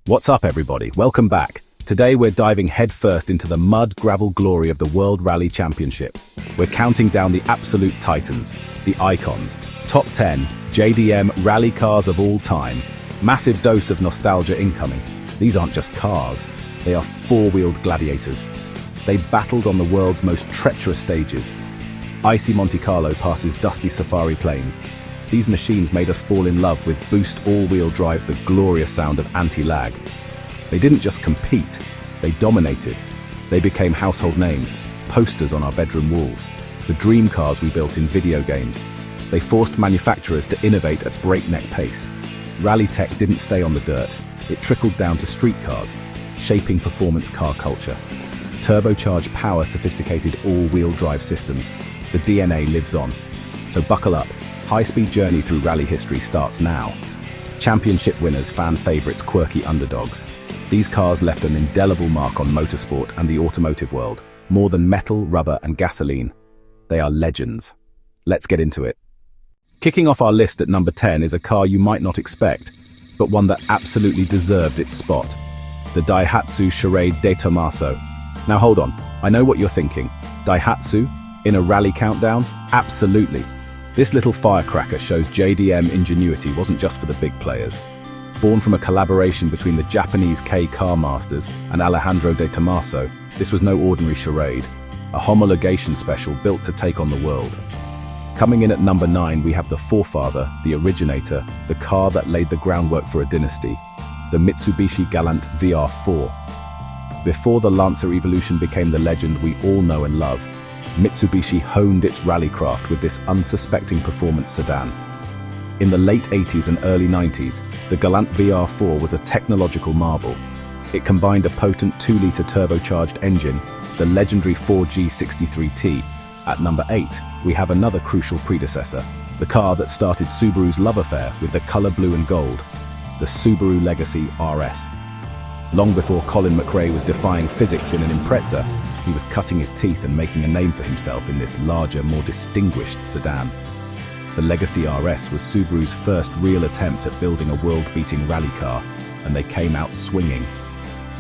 What's up, everybody? Welcome back. Today we're diving headfirst into the mud gravel glory of the World Rally Championship. We're counting down the absolute titans, the icons, top 10 JDM rally cars of all time. Massive dose of nostalgia incoming. These aren't just cars, they are four-wheeled gladiators. They battled on the world's most treacherous stages. Icy Monte Carlo passes dusty safari plains. These machines made us fall in love with Boost all-wheel drive, the glorious sound of anti-lag. They didn't just compete, they dominated. They became household names, posters on our bedroom walls, the dream cars we built in video games. They forced manufacturers to innovate at breakneck pace. Rally tech didn't stay on the dirt, it trickled down to street cars, shaping performance car culture. Turbocharged power, sophisticated all-wheel drive systems. The DNA lives on. So buckle up. High-speed journey through rally history starts now. Championship winners, fan favorites, quirky underdogs. These cars left an indelible mark on motorsport and the automotive world. More than metal, rubber, and gasoline. They are legends. Let's get into it. Kicking off our list at number 10 is a car you might not expect, but one that absolutely deserves its spot. The Daihatsu Charade de Tommaso. Now hold on, I know what you're thinking. Daihatsu? In a rally countdown? Absolutely. This little firecracker shows JDM ingenuity wasn't just for the big players. Born from a collaboration between the Japanese K car masters and Alejandro de Tommaso, this was no ordinary charade, a homologation special built to take on the world. Coming in at number 9, we have the forefather, the originator, the car that laid the groundwork for a dynasty, the Mitsubishi Galant VR4. Before the Lancer Evolution became the legend we all know and love, Mitsubishi honed its rallycraft with this unsuspecting performance sedan. In the late 80s and early 90s, the Galant VR4 was a technological marvel. It combined a potent 2-liter turbocharged engine, the legendary 4G63T. At number 8, we have another crucial predecessor, the car that started Subaru's love affair with the color blue and gold, the Subaru Legacy RS. Long before Colin McRae was defying physics in an Impreza, he was cutting his teeth and making a name for himself in this larger, more distinguished sedan. The Legacy RS was Subaru's first real attempt at building a world-beating rally car, and they came out swinging.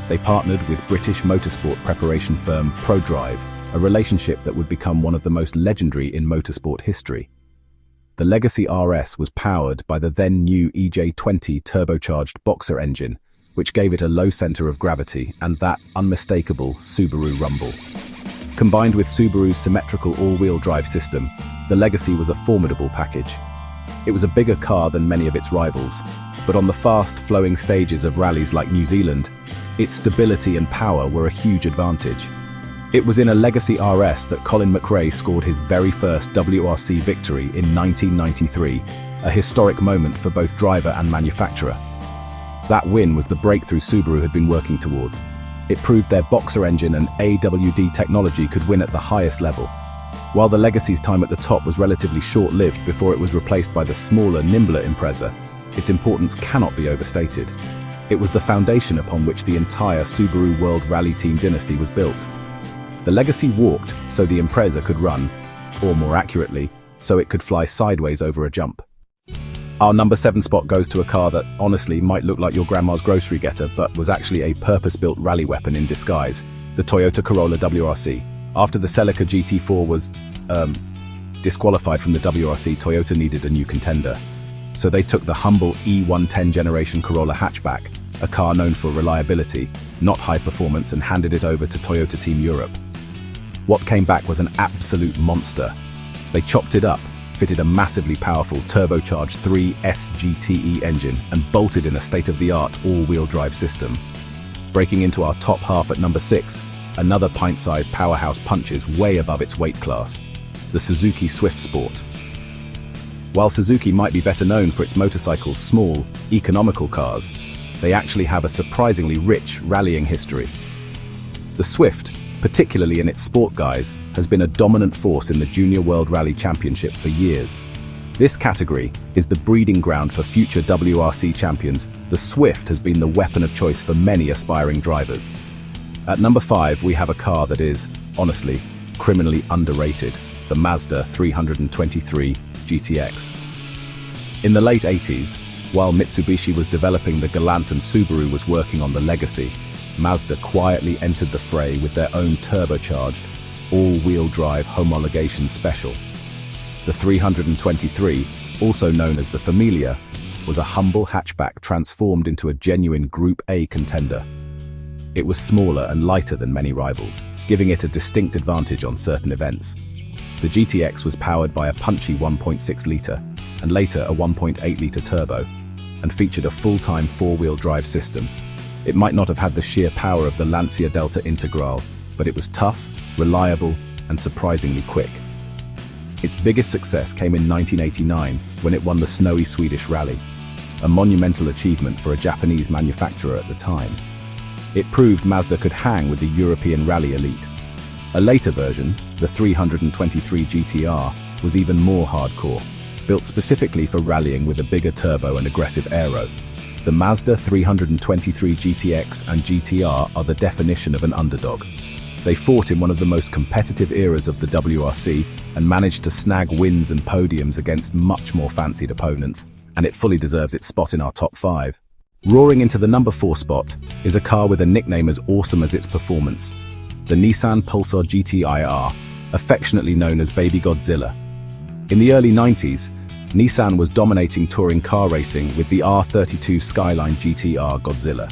They partnered with British motorsport preparation firm ProDrive, a relationship that would become one of the most legendary in motorsport history. The Legacy RS was powered by the then-new EJ20 turbocharged boxer engine, which gave it a low center of gravity and that unmistakable Subaru rumble. Combined with Subaru's symmetrical all-wheel drive system, the Legacy was a formidable package. It was a bigger car than many of its rivals, but on the fast-flowing stages of rallies like New Zealand, its stability and power were a huge advantage. It was in a Legacy RS that Colin McRae scored his very first WRC victory in 1993, a historic moment for both driver and manufacturer. That win was the breakthrough Subaru had been working towards. It proved their boxer engine and AWD technology could win at the highest level. While the Legacy's time at the top was relatively short-lived before it was replaced by the smaller, nimbler Impreza, its importance cannot be overstated. It was the foundation upon which the entire Subaru World Rally Team dynasty was built. The Legacy walked so the Impreza could run, or more accurately, so it could fly sideways over a jump. Our number 7 spot goes to a car that honestly might look like your grandma's grocery getter, but was actually a purpose-built rally weapon in disguise, the Toyota Corolla WRC. After the Celica GT4 was disqualified from the WRC, Toyota needed a new contender. So they took the humble E110 generation Corolla hatchback, a car known for reliability, not high performance, and handed it over to Toyota Team Europe. What came back was an absolute monster. They chopped it up, fitted a massively powerful turbocharged 3S GTE engine, and bolted in a state-of-the-art all-wheel drive system. Breaking into our top half at number 6, another pint-sized powerhouse punches way above its weight class, the Suzuki Swift Sport. While Suzuki might be better known for its motorcycles' small, economical cars, they actually have a surprisingly rich rallying history. The Swift, particularly in its sport guise, has been a dominant force in the Junior World Rally Championship for years. This category is the breeding ground for future WRC champions. The Swift has been the weapon of choice for many aspiring drivers. At number 5, we have a car that is, honestly, criminally underrated, the Mazda 323 GTX. In the late 80s, While Mitsubishi was developing the Galant and Subaru was working on the legacy, Mazda quietly entered the fray with their own turbocharged, all-wheel drive homologation special. The 323, also known as the Familia, was a humble hatchback transformed into a genuine Group A contender. It was smaller and lighter than many rivals, giving it a distinct advantage on certain events. The GTX was powered by a punchy 1.6-litre and later a 1.8-litre turbo, and featured a full-time four-wheel drive system. It might not have had the sheer power of the Lancia Delta Integral, but it was tough, reliable, and surprisingly quick. Its biggest success came in 1989 when it won the snowy Swedish Rally, a monumental achievement for a Japanese manufacturer at the time. It proved Mazda could hang with the European rally elite. A later version, the 323 GTR, was even more hardcore, built specifically for rallying with a bigger turbo and aggressive aero. The Mazda 323 GTX and GTR are the definition of an underdog. They fought in one of the most competitive eras of the WRC and managed to snag wins and podiums against much more fancied opponents, and it fully deserves its spot in our top 5. Roaring into the number 4 spot is a car with a nickname as awesome as its performance, the Nissan Pulsar GT-IR, affectionately known as Baby Godzilla. In the early 90s, Nissan was dominating touring car racing with the R32 Skyline GT-R Godzilla.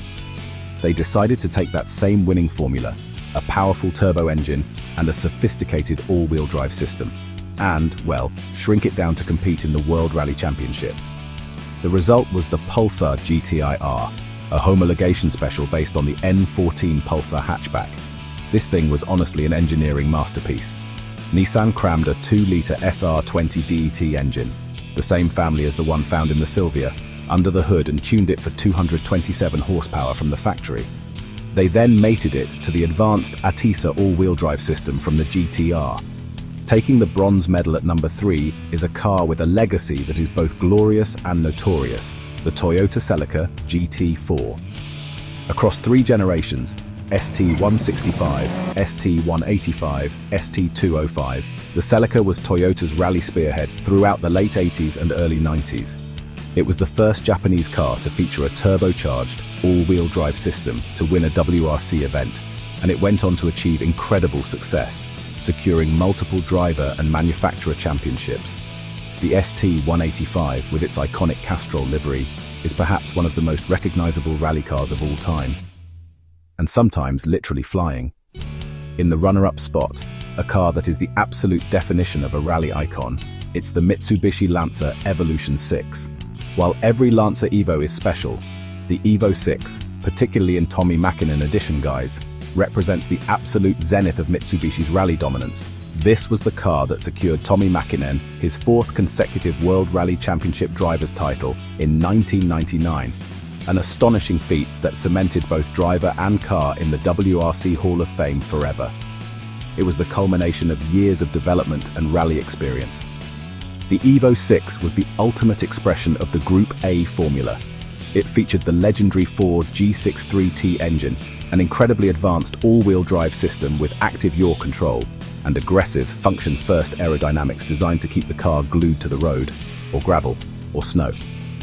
They decided to take that same winning formula, a powerful turbo engine and a sophisticated all-wheel drive system, and, well, shrink it down to compete in the World Rally Championship. The result was the Pulsar GT-IR, a homologation special based on the N14 Pulsar hatchback. This thing was honestly an engineering masterpiece. Nissan crammed a 2-litre SR20 DET engine, the same family as the one found in the Silvia, under the hood and tuned it for 227 horsepower from the factory. They then mated it to the advanced Atisa all-wheel drive system from the GTR. Taking the bronze medal at number 3 is a car with a legacy that is both glorious and notorious, the Toyota Celica GT4. Across 3 generations, ST165, ST185, ST205, the Celica was Toyota's rally spearhead throughout the late 80s and early 90s. It was the first Japanese car to feature a turbocharged, all-wheel drive system to win a WRC event, and it went on to achieve incredible success, securing multiple driver and manufacturer championships. The ST185, with its iconic Castrol livery, is perhaps one of the most recognizable rally cars of all time, and sometimes literally flying. In the runner-up spot, a car that is the absolute definition of a rally icon, it's the Mitsubishi Lancer Evolution 6. While every Lancer Evo is special, the Evo 6, particularly in Tommi Mäkinen edition guise, represents the absolute zenith of Mitsubishi's rally dominance. This was the car that secured Tommi Mäkinen his 4th consecutive World Rally Championship driver's title in 1999, an astonishing feat that cemented both driver and car in the WRC Hall of Fame forever. It was the culmination of years of development and rally experience. The Evo 6 was the ultimate expression of the Group A formula. It featured the legendary Ford G63T engine, an incredibly advanced all-wheel drive system with active yaw control, and aggressive function-first aerodynamics designed to keep the car glued to the road, or gravel, or snow.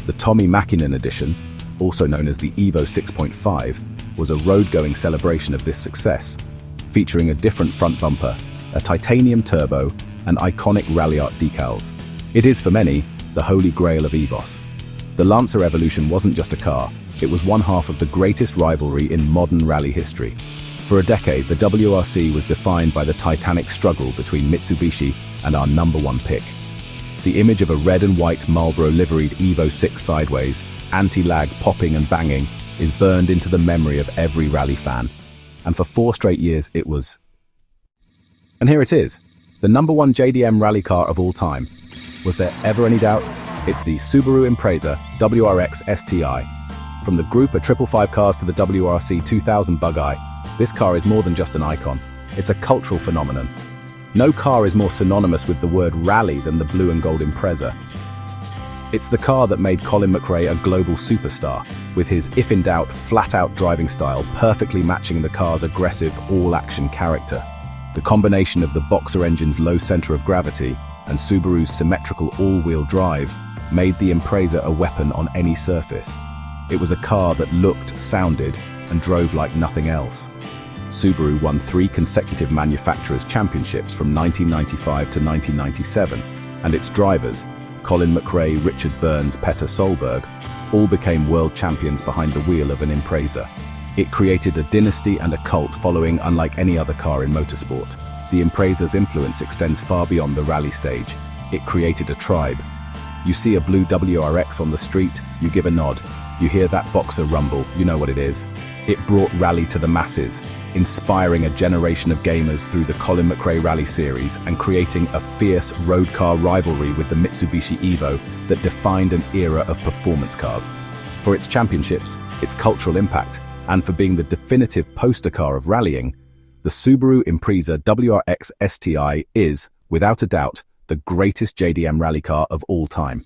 The Tommi Mäkinen edition, also known as the Evo 6.5, was a road-going celebration of this success, featuring a different front bumper, a titanium turbo, and iconic rally art decals. It is, for many, the holy grail of EVOS. The Lancer Evolution wasn't just a car, it was one half of the greatest rivalry in modern rally history. For a decade, the WRC was defined by the titanic struggle between Mitsubishi and our number 1 pick. The image of a red and white Marlboro-liveried Evo 6 sideways, anti-lag popping and banging, is burned into the memory of every rally fan. And for 4 straight years, it was. And here it is, the number 1 JDM rally car of all time. Was there ever any doubt? It's the Subaru Impreza WRX STI. From the group of 555 cars to the WRC 2000 Bug-Eye, this car is more than just an icon. It's a cultural phenomenon. No car is more synonymous with the word rally than the blue and gold Impreza. It's the car that made Colin McRae a global superstar, with his if-in-doubt, flat-out driving style perfectly matching the car's aggressive, all-action character. The combination of the Boxer engine's low center of gravity and Subaru's symmetrical all-wheel drive made the Impreza a weapon on any surface. It was a car that looked, sounded, and drove like nothing else. Subaru won 3 consecutive manufacturers' championships from 1995 to 1997, and its drivers, Colin McRae, Richard Burns, Petter Solberg, all became world champions behind the wheel of an Impreza. It created a dynasty and a cult following unlike any other car in motorsport. The Impreza's influence extends far beyond the rally stage. It created a tribe. You see a blue WRX on the street, you give a nod. You hear that boxer rumble, you know what it is. It brought rally to the masses, inspiring a generation of gamers through the Colin McRae Rally Series and creating a fierce road car rivalry with the Mitsubishi Evo that defined an era of performance cars. For its championships, its cultural impact, and for being the definitive poster car of rallying, the Subaru Impreza WRX STI is, without a doubt, the greatest JDM rally car of all time.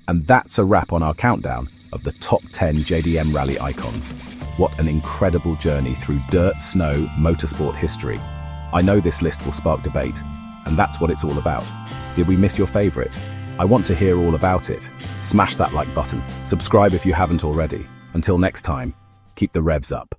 And that's a wrap on our countdown of the top 10 JDM rally icons. What an incredible journey through dirt, snow, motorsport history. I know this list will spark debate, and that's what it's all about. Did we miss your favorite? I want to hear all about it. Smash that like button. Subscribe if you haven't already. Until next time, keep the revs up.